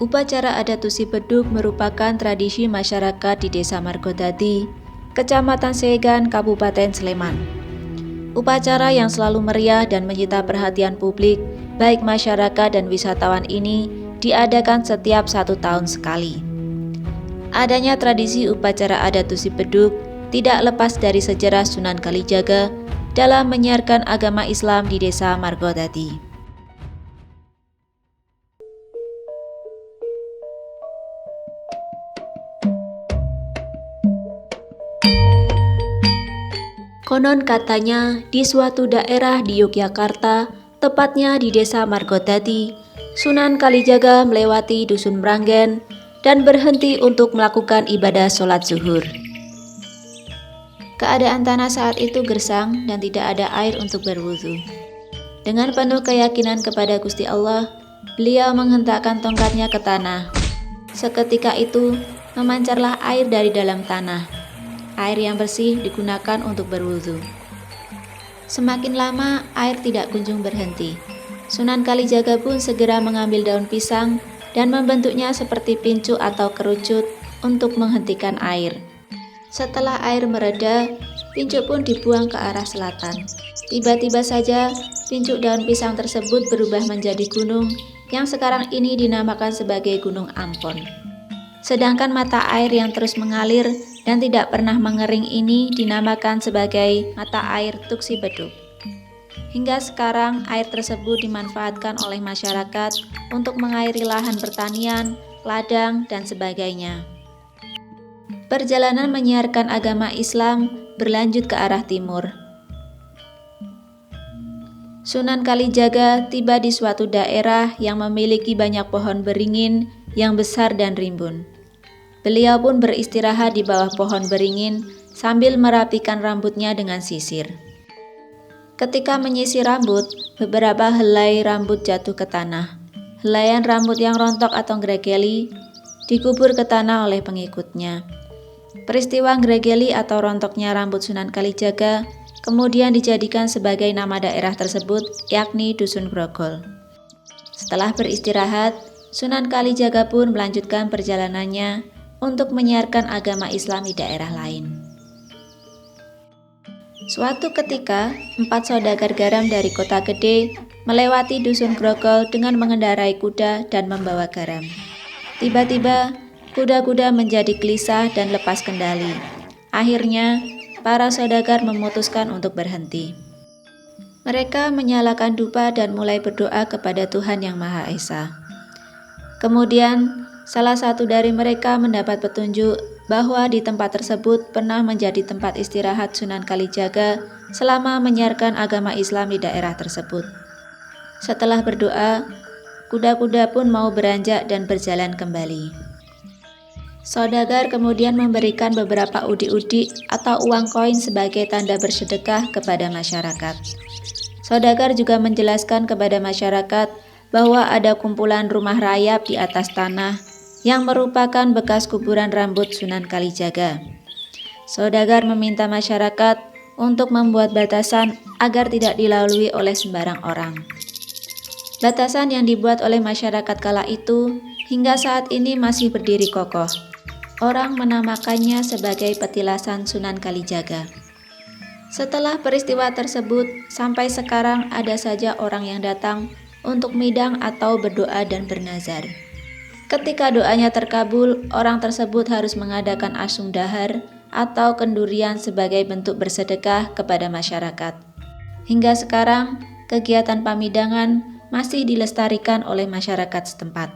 Upacara adat Tusi Beduk merupakan tradisi masyarakat di Desa Margodadi, Kecamatan Segan, Kabupaten Sleman. Upacara yang selalu meriah dan menyita perhatian publik, baik masyarakat dan wisatawan ini, diadakan setiap 1 tahun sekali. Adanya tradisi upacara adat Tusi Beduk tidak lepas dari sejarah Sunan Kalijaga dalam menyiarkan agama Islam di Desa Margodadi. Konon katanya di suatu daerah di Yogyakarta, tepatnya di Desa Margodadi, Sunan Kalijaga melewati Dusun Mranggen dan berhenti untuk melakukan ibadah sholat zuhur. Keadaan tanah saat itu gersang dan tidak ada air untuk berwudu. Dengan penuh keyakinan kepada Gusti Allah, beliau menghentakkan tongkatnya ke tanah. Seketika itu, memancarlah air dari dalam tanah. Air yang bersih digunakan untuk berwudu. Semakin lama, air tidak kunjung berhenti. Sunan Kalijaga pun segera mengambil daun pisang dan membentuknya seperti pincu atau kerucut untuk menghentikan air. Setelah air mereda, pincu pun dibuang ke arah selatan. Tiba-tiba saja, pincu daun pisang tersebut berubah menjadi gunung yang sekarang ini dinamakan sebagai Gunung Ampon. Sedangkan mata air yang terus mengalir dan tidak pernah mengering ini dinamakan sebagai mata air Tuksi Beduk. Hingga sekarang air tersebut dimanfaatkan oleh masyarakat untuk mengairi lahan pertanian, ladang, dan sebagainya. Perjalanan menyiarkan agama Islam berlanjut ke arah timur. Sunan Kalijaga tiba di suatu daerah yang memiliki banyak pohon beringin yang besar dan rimbun. Beliau pun beristirahat di bawah pohon beringin sambil merapikan rambutnya dengan sisir. Ketika menyisir rambut, beberapa helai rambut jatuh ke tanah. Helaian rambut yang rontok atau gregeli dikubur ke tanah oleh pengikutnya. Peristiwa gregeli atau rontoknya rambut Sunan Kalijaga kemudian dijadikan sebagai nama daerah tersebut, yakni Dusun Grogol. Setelah beristirahat, Sunan Kalijaga pun melanjutkan perjalanannya untuk menyiarkan agama Islam di daerah lain. Suatu ketika, 4 saudagar garam dari kota gede melewati Dusun Grogol dengan mengendarai kuda dan membawa garam. Tiba-tiba, kuda-kuda menjadi gelisah dan lepas kendali. Akhirnya, para saudagar memutuskan untuk berhenti. Mereka menyalakan dupa dan mulai berdoa kepada Tuhan Yang Maha Esa. Kemudian, salah satu dari mereka mendapat petunjuk bahwa di tempat tersebut pernah menjadi tempat istirahat Sunan Kalijaga selama menyiarkan agama Islam di daerah tersebut. Setelah berdoa, kuda-kuda pun mau beranjak dan berjalan kembali. Saudagar kemudian memberikan beberapa udi-udi atau uang koin sebagai tanda bersedekah kepada masyarakat. Saudagar juga menjelaskan kepada masyarakat bahwa ada kumpulan rumah rayap di atas tanah yang merupakan bekas kuburan rambut Sunan Kalijaga. Saudagar meminta masyarakat untuk membuat batasan agar tidak dilalui oleh sembarang orang. Batasan yang dibuat oleh masyarakat kala itu hingga saat ini masih berdiri kokoh. Orang menamakannya sebagai petilasan Sunan Kalijaga. Setelah peristiwa tersebut, sampai sekarang ada saja orang yang datang untuk midang atau berdoa dan bernazar. Ketika doanya terkabul, orang tersebut harus mengadakan asung dahar atau kendurian sebagai bentuk bersedekah kepada masyarakat. Hingga sekarang, kegiatan pamidangan masih dilestarikan oleh masyarakat setempat.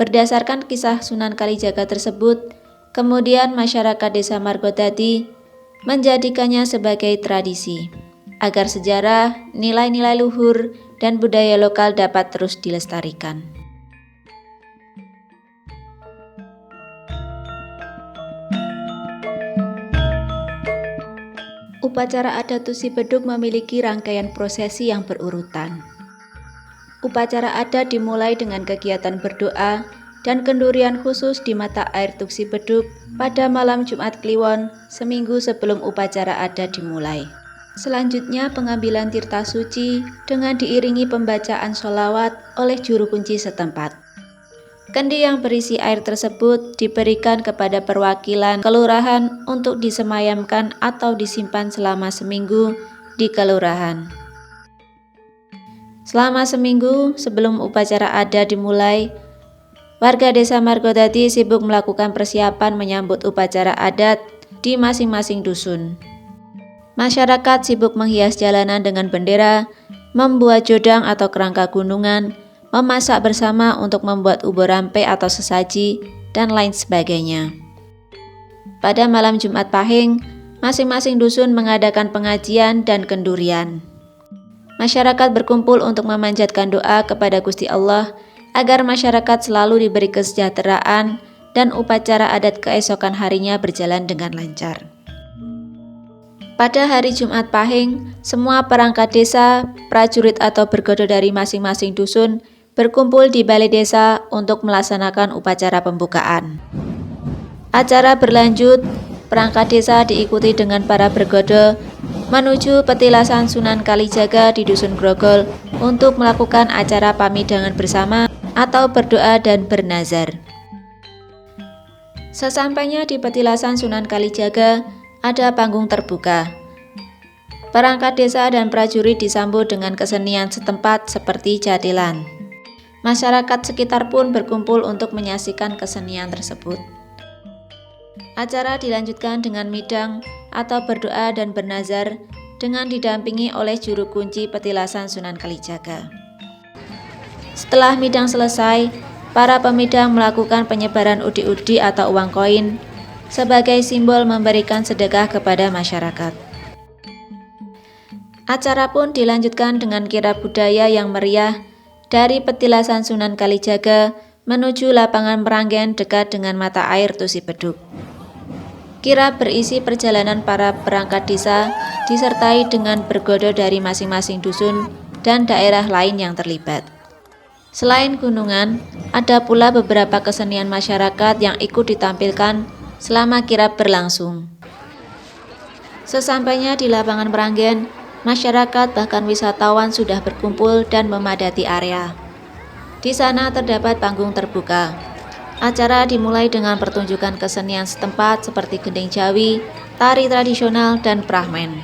Berdasarkan kisah Sunan Kalijaga tersebut, kemudian masyarakat Desa Margodadi menjadikannya sebagai tradisi, agar sejarah, nilai-nilai luhur, dan budaya lokal dapat terus dilestarikan. Upacara adat Tusi Beduk memiliki rangkaian prosesi yang berurutan. Upacara adat dimulai dengan kegiatan berdoa dan kendurian khusus di mata air Tuksi Beduk pada malam Jumat Kliwon seminggu sebelum upacara adat dimulai. Selanjutnya pengambilan tirta suci dengan diiringi pembacaan sholawat oleh juru kunci setempat. Kendi yang berisi air tersebut diberikan kepada perwakilan kelurahan untuk disemayamkan atau disimpan selama seminggu di kelurahan. Selama seminggu sebelum upacara adat dimulai, warga desa Margodadi sibuk melakukan persiapan menyambut upacara adat di masing-masing dusun. Masyarakat sibuk menghias jalanan dengan bendera, membuat jodang atau kerangka gunungan, memasak bersama untuk membuat ubur rampe atau sesaji, dan lain sebagainya. Pada malam Jumat Pahing, masing-masing dusun mengadakan pengajian dan kendurian. Masyarakat berkumpul untuk memanjatkan doa kepada Gusti Allah agar masyarakat selalu diberi kesejahteraan dan upacara adat keesokan harinya berjalan dengan lancar. Pada hari Jumat Pahing, semua perangkat desa, prajurit atau bergodo dari masing-masing dusun berkumpul di balai desa untuk melaksanakan upacara pembukaan. Acara berlanjut, perangkat desa diikuti dengan para bergodo menuju petilasan Sunan Kalijaga di Dusun Grogol untuk melakukan acara pamidangan bersama atau berdoa dan bernazar. Sesampainya di petilasan Sunan Kalijaga, ada panggung terbuka. Perangkat desa dan prajurit disambut dengan kesenian setempat seperti jatilan. Masyarakat sekitar pun berkumpul untuk menyaksikan kesenian tersebut. Acara dilanjutkan dengan midang atau berdoa dan bernazar dengan didampingi oleh juru kunci petilasan Sunan Kalijaga. Setelah midang selesai, para pemidang melakukan penyebaran udi-udi atau uang koin sebagai simbol memberikan sedekah kepada masyarakat. Acara pun dilanjutkan dengan kirab budaya yang meriah dari petilasan Sunan Kalijaga menuju lapangan Meranggen dekat dengan mata air Tusi Beduk. Kirab berisi perjalanan para perangkat desa disertai dengan bergodo dari masing-masing dusun dan daerah lain yang terlibat. Selain gunungan, ada pula beberapa kesenian masyarakat yang ikut ditampilkan selama kirab berlangsung. Sesampainya di lapangan Meranggen, masyarakat bahkan wisatawan sudah berkumpul dan memadati area. Di sana terdapat panggung terbuka. Acara dimulai dengan pertunjukan kesenian setempat seperti gending Jawi, tari tradisional, dan prahmen.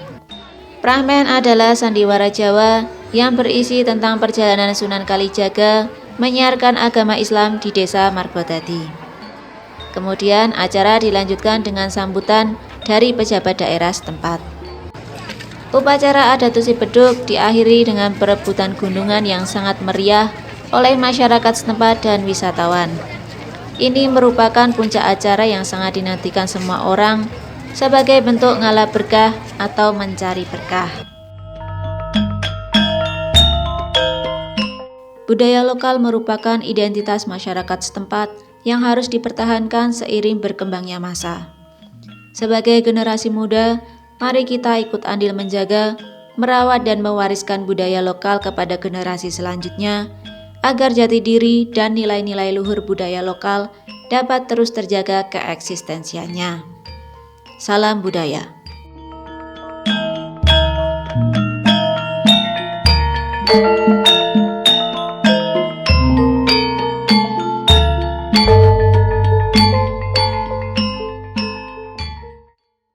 Prahmen adalah sandiwara Jawa yang berisi tentang perjalanan Sunan Kalijaga menyiarkan agama Islam di desa Margodadi. Kemudian acara dilanjutkan dengan sambutan dari pejabat daerah setempat. Upacara adat Tusi Beduk diakhiri dengan perebutan gunungan yang sangat meriah oleh masyarakat setempat dan wisatawan. Ini merupakan puncak acara yang sangat dinantikan semua orang sebagai bentuk ngalap berkah atau mencari berkah. Budaya lokal merupakan identitas masyarakat setempat yang harus dipertahankan seiring berkembangnya masa. Sebagai generasi muda, mari kita ikut andil menjaga, merawat dan mewariskan budaya lokal kepada generasi selanjutnya, agar jati diri dan nilai-nilai luhur budaya lokal dapat terus terjaga keeksistensiannya. Salam budaya.